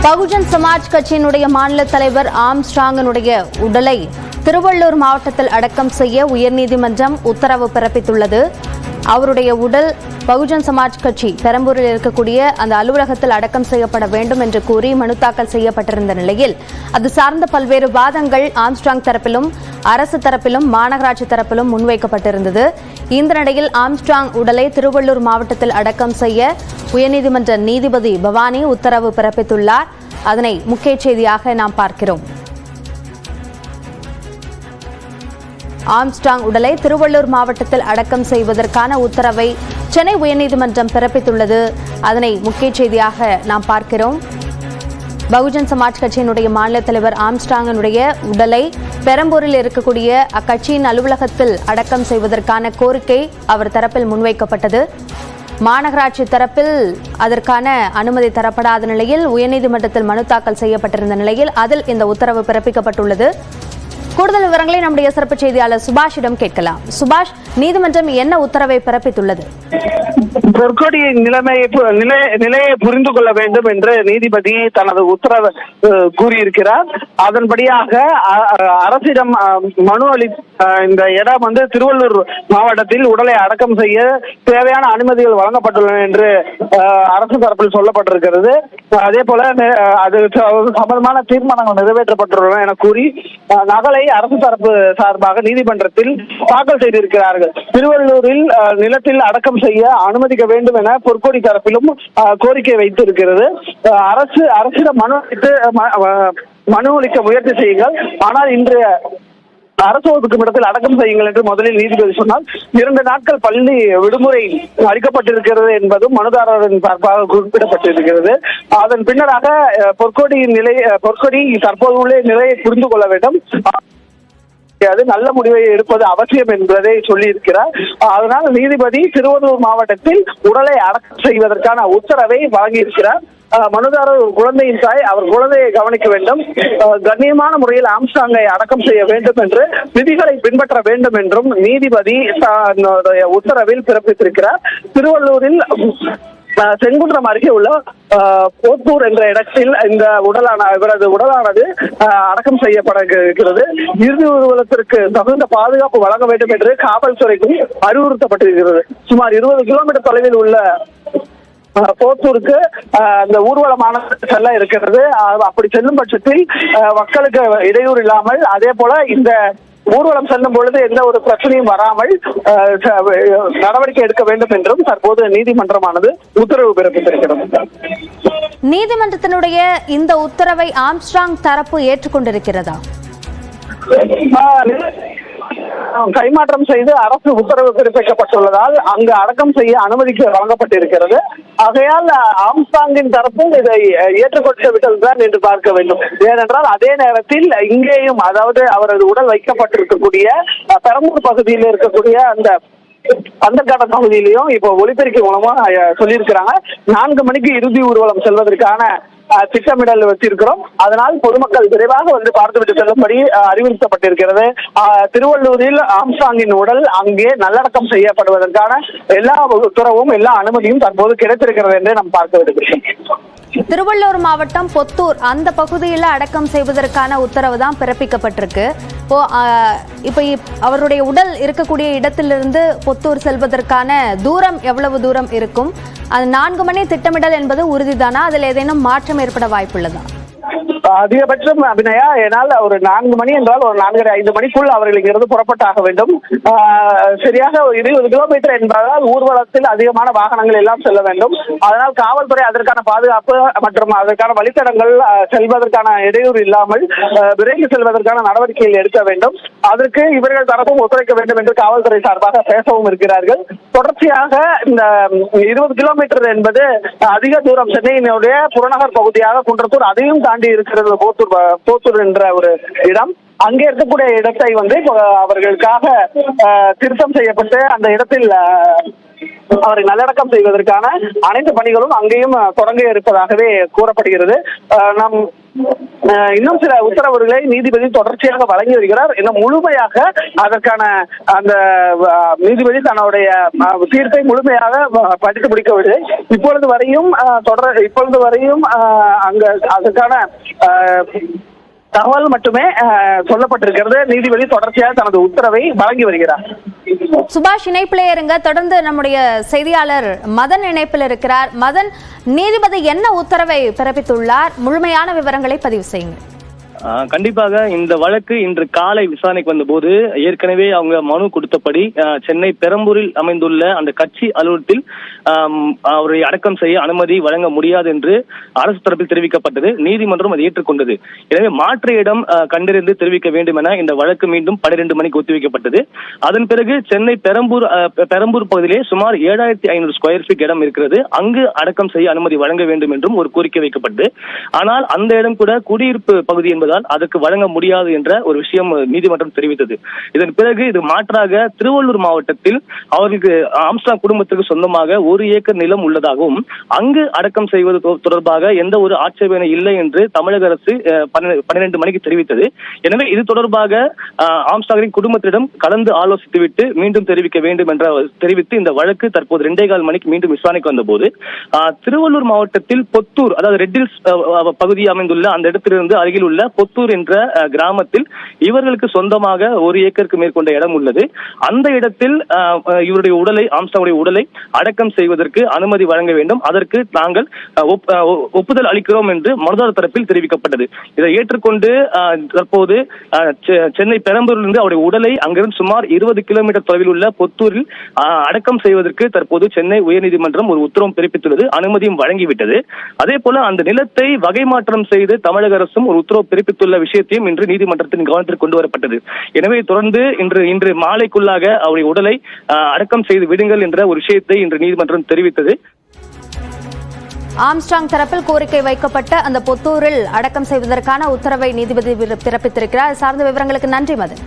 பகுஜன் சமாஜ் கட்சியினுடைய மாநில தலைவர் ஆம்ஸ்ட்ராங்கினுடைய உடலை திருவள்ளூர் மாவட்டத்தில் அடக்கம் செய்ய உயர்நீதிமன்றம் உத்தரவு பிறப்பித்துள்ளது. அவருடைய உடல் பகுஜன் சமாஜ் கட்சி பெரம்பூரில் இருக்கக்கூடிய அந்த அலுவலகத்தில் அடக்கம் செய்யப்பட வேண்டும் என்று கூறி மனு தாக்கல் செய்யப்பட்டிருந்த நிலையில் அது சார்ந்த பல்வேறு வாதங்கள் ஆம்ஸ்ட்ராங் தரப்பிலும் அரசு தரப்பிலும் மாநகராட்சி தரப்பிலும் முன்வைக்கப்பட்டிருந்தது. இந்த நிலையில் ஆம்ஸ்ட்ராங் உடலை திருவள்ளூர் மாவட்டத்தில் அடக்கம் செய்ய உயர்நீதிமன்ற நீதிபதி பவானி உத்தரவு பிறப்பித்துள்ளார். அதனை முக்கிய செய்தியாக நாம் பார்க்கிறோம். ஆம்ஸ்ட்ராங் உடலை திருவள்ளூர் மாவட்டத்தில் அடக்கம் செய்வதற்கான உத்தரவை சென்னை உயர்நீதிமன்றம் பிறப்பித்துள்ளது. அதனை முக்கிய செய்தியாக நாம் பார்க்கிறோம். பகுஜன் சமாஜ் கட்சியினுடைய மாநில தலைவர் ஆம்ஸ்ட்ராங்கினுடைய உடலை பெரம்பூரில் இருக்கக்கூடிய அக்கட்சியின் அலுவலகத்தில் அடக்கம் செய்வதற்கான கோரிக்கை அவர் தரப்பில் முன்வைக்கப்பட்டது. மாநகராட்சி தரப்பில் அதற்கான அனுமதி தரப்படாத நிலையில் உயர்நீதிமன்றத்தில் மனு தாக்கல் செய்யப்பட்டிருந்த நிலையில் அதில் இந்த உத்தரவு பிறப்பிக்கப்பட்டுள்ளது. கூடுதல் விவரங்களை நம்முடைய சிறப்பு செய்தியாளர் சுபாஷிடம் கேட்கலாம். சுபாஷ், நீதிமன்றம் என்ன உத்தரவை பிறப்பித்துள்ளது? பொற்கொடியின் நிலையை புரிந்து கொள்ள வேண்டும் என்று நீதிபதி தனது உத்தரவு கூறியிருக்கிறார். அதன்படியாக அரசிடம் மனு இந்த இடம் திருவள்ளூர் மாவட்டத்தில் உடலை அடக்கம் செய்ய தேவையான அனுமதிகள் வழங்கப்பட்டுள்ளன என்று அரசு தரப்பில் சொல்லப்பட்டிருக்கிறது. அதே போல அது சம்பந்தமான தீர்மானங்கள் நிறைவேற்றப்பட்டுள்ளன என கூறி நகலை அரசு தரப்பு சார்பாக நீதிமன்றத்தில் தாக்கல் செய்திருக்கிறார்கள். திருவள்ளூரில் நிலத்தில் அடக்கம் செய்ய அனுமதிக்க வேண்டும் என பொற்கொடி தரப்பிலும் கோரிக்கை வைத்து இருக்கிறது. அரசிடம் மனு அளிக்க முயற்சி செய்யுங்கள், ஆனால் இன்று அரசு ஒதுக்கும் இடத்தில் அடக்கம் செய்யுங்கள் என்று முதலில் நீதிபதி சொன்னால் 2 நாட்கள் பள்ளி விடுமுறை அளிக்கப்பட்டிருக்கிறது என்பதும் மனுதாரரின் சார்பாக குறிப்பிடப்பட்டிருக்கிறது. அதன் பின்னராக பொற்கொடி தற்போது உள்ள நிலையை புரிந்து கொள்ள வேண்டும், நல்ல முடிவை எடுப்பது அவசியம் என்பதை சொல்லி இருக்கிறார். அதனால் நீதிபதி திருவள்ளூர் மாவட்டத்தில் உடலை அடக்கம் செய்வதற்கான உத்தரவை வழங்கியிருக்கிறார். மனுதாரர் குழந்தையின் தாய், அவர் குழந்தையை கவனிக்க வேண்டும், கண்ணியமான முறையில் ஆம்ஸ்ட்ராங்கை அடக்கம் செய்ய வேண்டும் என்று விதிகளை பின்பற்ற வேண்டும் என்றும் நீதிபதி உத்தரவில் பிறப்பித்திருக்கிறார். திருவள்ளூரில் செங்குன்றம் அருகே உள்ள போத்தூர் என்ற இடத்தில் இந்த இவரது உடலானது அடக்கம் செய்யப்பட இருக்கிறது. இறுதி ஊர்வலத்திற்கு தகுந்த பாதுகாப்பு வழங்க வேண்டும் என்று காவல்துறைக்கும் அறிவுறுத்தப்பட்டிருக்கிறது. சுமார் 20 கிலோமீட்டர் தொலைவில் உள்ள போத்தூருக்கு அந்த ஊர்வலமான செல்ல இருக்கிறது. அப்படி செல்லும் பட்சத்தில் மக்களுக்கு இடையூறு இல்லாமல், அதே போல இந்த ஊர்வலம் செல்லும் பொழுது எந்த ஒரு பிரச்சனையும் வராமல் நடவடிக்கை எடுக்க வேண்டும் என்றும் தற்போது நீதிமன்றமானது உத்தரவு பிறப்பித்திருக்கிறது. நீதிமன்றத்தினுடைய இந்த உத்தரவை ஆம்ஸ்ட்ராங் தரப்பு ஏற்றுக்கொண்டிருக்கிறதா? கைமாற்றம் செய்து அரசு உத்தரவு பிறப்பிக்கப்பட்டுள்ளதால் அங்கு அடக்கம் செய்ய அனுமதிக்கு வழங்கப்பட்டிருக்கிறது. ஆகையால் ஆம்ஸ்ட்ராங்கின் தரப்பு இதை ஏற்றுக்கொண்டு விட்டதுதான் என்று பார்க்க வேண்டும். ஏனென்றால் அதே நேரத்தில் இங்கேயும், அதாவது அவரது உடல் வைக்கப்பட்டிருக்கக்கூடிய பெரம்பூர் பகுதியில் இருக்கக்கூடிய அந்த பகுதியிலையும் இப்போ ஒலிபெருக்கி மூலமா சொல்லியிருக்கிறாங்க, 4 மணிக்கு இறுதி ஊர்வலம் செல்வதற்கான திட்டமிடல் வச்சிருக்கிறோம். அதனால் பொதுமக்கள் விரைவாக பார்த்துவிட்டு செல்லும்படி அறிவுறுத்தப்பட்டிருக்கிறது. திருவள்ளூரில் ஆம்ஸ்ட்ராங்கின் உடல் அங்கே நல்லடக்கம் செய்யப்படுவதற்கான எல்லா உத்தரவும் எல்லா அனுமதியும் தற்போது கிடைத்திருக்கிறது என்று நாம் பார்க்க விடுகிறோம். திருவள்ளூர் மாவட்டம் பொத்தூர் அந்த பகுதியில் அடக்கம் செய்வதற்கான உத்தரவு தான் பிறப்பிக்கப்பட்டிருக்கு. இப்போ அவருடைய உடல் இருக்கக்கூடிய இடத்திலிருந்து பொத்தூர் செல்வதற்கான தூரம் எவ்வளவு தூரம் இருக்கும்? அது 4 மணி திட்டமிடல் என்பது உறுதிதானா? அதில் ஏதேனும் மாற்றம் ஏற்பட வாய்ப்புள்ளதா? அதிகபட்சம் அபிநயா, ஏனால் ஒரு 4 மணி என்றால் ஒரு 4:30-5 மணிக்குள் அவர்களுக்கு இருந்து புறப்பட்டாக வேண்டும். சரியாக 20 கிலோமீட்டர் என்பதால் ஊர்வலத்தில் அதிகமான வாகனங்கள் எல்லாம் செல்ல வேண்டும். அதனால் காவல்துறை அதற்கான பாதுகாப்பு மற்றும் அதற்கான வழித்தடங்கள் செல்வதற்கான இடையூறு இல்லாமல் விரைந்து செல்வதற்கான நடவடிக்கைகள் எடுக்க வேண்டும். அதற்கு இவர்கள் தரப்பும் ஒத்துழைக்க வேண்டும் என்று காவல்துறை சார்பாக பேசவும் இருக்கிறார்கள். தொடர்ச்சியாக இந்த 20 கிலோமீட்டர் என்பது அதிக தூரம். சென்னையினுடைய புறநகர் பகுதியாக குன்றத்தூர், அதையும் தாண்டி இருக்கிறது போத்தூர் என்ற ஒரு இடம். அங்கே இருக்கக்கூடிய இடத்தை அவர்களுக்காக திருத்தம் செய்யப்பட்டு அந்த இடத்தில் அவரை நல்லடக்கம் செய்வதற்கான அனைத்து பணிகளும் அங்கேயும் தொடங்க இருப்பதாகவே கூறப்படுகிறது. நாம் இன்னும் சில உத்தரவுகளை நீதிபதி தொடர்ச்சியாக வழங்கி வருகிறார். இன்னும் முழுமையாக அதற்கான அந்த நீதிபதி தன்னுடைய தீர்ப்பை முழுமையாக படித்து முடிக்கவில்லை. இப்பொழுது வரையும் அங்க அதற்கான தகவல் மட்டுமே சொல்லப்பட்டிருக்கிறது. நீதிபதி தொடர்ச்சியாக தனது உத்தரவை வழங்கி வருகிறார். சுபாஷ் இணைப்பிலே இருங்க. தொடர்ந்து நம்முடைய செய்தியாளர் மதன் இணைப்பில் இருக்கிறார். மதன், நீதிபதி என்ன உத்தரவை பிறப்பித்துள்ளார்? முழுமையான விவரங்களை பதிவு செய்யுங்கள். கண்டிப்பாக இந்த வழக்கு இன்று காலை விசாரணைக்கு வந்தபோது ஏற்கனவே அவங்க மனு கொடுத்தபடி சென்னை பெரம்பூரில் அமைந்துள்ள அந்த கட்சி அலுவலகத்தில் அவரை அடக்கம் செய்ய அனுமதி வழங்க முடியாது என்று அரசு தரப்பில் தெரிவிக்கப்பட்டது. நீதிமன்றம் அதை ஏற்றுக்கொண்டது. எனவே மாற்று இடம் கண்டறிந்து தெரிவிக்க வேண்டும் என இந்த வழக்கு மீண்டும் 12 மணிக்கு ஒத்திவைக்கப்பட்டது. அதன் பிறகு சென்னை பெரம்பூர் பகுதியிலே சுமார் 7500 ஸ்கொயர் ஃபீட் இடம் இருக்கிறது. அங்கு அடக்கம் செய்ய அனுமதி வழங்க வேண்டும் என்றும் ஒரு கோரிக்கை வைக்கப்பட்டது. ஆனால் அந்த இடம் கூட குடியிருப்பு பகுதி என்பது அதற்கு வழங்க முடியாது என்ற ஒரு விஷயம் நீதிமன்றம் தெரிவித்தது. இதன் பிறகு இது மாற்றாக திருவள்ளூர் மாவட்டத்தில் அவர்களுக்கு ஆம்ஸ்ட்ராங் குடும்பத்திற்கு சொந்தமாக 1 ஏக்கர் நிலம் உள்ளதாகவும் அங்கு அடக்கம் செய்வது தொடர்பாக எந்த ஒரு ஆட்சேபனை இல்லை என்று தமிழக அரசு 12 மணிக்கு தெரிவித்தது. எனவே இது தொடர்பாக ஆம்ஸ்ட்ராங்கின் குடும்பத்திடம் கலந்து ஆலோசித்துவிட்டு மீண்டும் தெரிவிக்க வேண்டும் என்ற தெரிவித்து இந்த வழக்கு தற்போது 2.25 மணிக்கு மீண்டும் விசாரணைக்கு வந்தபோது திருவள்ளூர் மாவட்டத்தில் பொத்தூர், அதாவது ரெட்டில்ஸ் பகுதி அமைந்துள்ள அந்த இடத்திலிருந்து அருகில் உள்ள பொத்தூர் என்ற கிராமத்தில் இவர்களுக்கு சொந்தமாக 1 ஏக்கருக்கு மேற்கொண்ட இடம் உள்ளது. அந்த இடத்தில் இவருடைய உடலை, ஆம்ஸ்ட்ராங்குடைய உடலை அடக்கம் செய்வதற்கு அனுமதி வழங்க வேண்டும். அதற்கு நாங்கள் ஒப்புதல் அளிக்கிறோம் என்று மனுதாரர் தரப்பில் தெரிவிக்கப்பட்டது. இதை ஏற்றுக்கொண்டு தற்போது சென்னை பெரம்பூரிலிருந்து அவருடைய உடலை அங்கிருந்து சுமார் 20 கிலோமீட்டர் தொலைவில் உள்ள பொத்தூரில் அடக்கம் செய்வதற்கு தற்போது சென்னை உயர்நீதிமன்றம் ஒரு உத்தரவு பிறப்பித்துள்ளது. அனுமதியும் வழங்கிவிட்டது. அதே போல அந்த நிலத்தை வகை மாற்றம் செய்து தமிழக அரசும் ஒரு உத்தரவு பிறப்பித்துள்ள விஷயத்தையும் இன்று நீதிமன்றத்தின் கவனத்திற்கு கொண்டு வரப்பட்டது. எனவே தொடர்ந்து இன்று மாலைக்குள்ளாக அவருடைய உடலை அடக்கம் செய்து விடுங்கள் என்ற ஒரு விஷயத்தை இன்று நீதிமன்றம் தெரிவித்தது. ஆம்ஸ்ட்ராங் தரப்பில் கோரிக்கை வைக்கப்பட்ட அந்த பொத்தூரில் அடக்கம் செய்வதற்கான உத்தரவை நீதிபதி பிறப்பித்திருக்கிறார். சார்ந்த விவரங்களுக்கு நன்றி மதன்.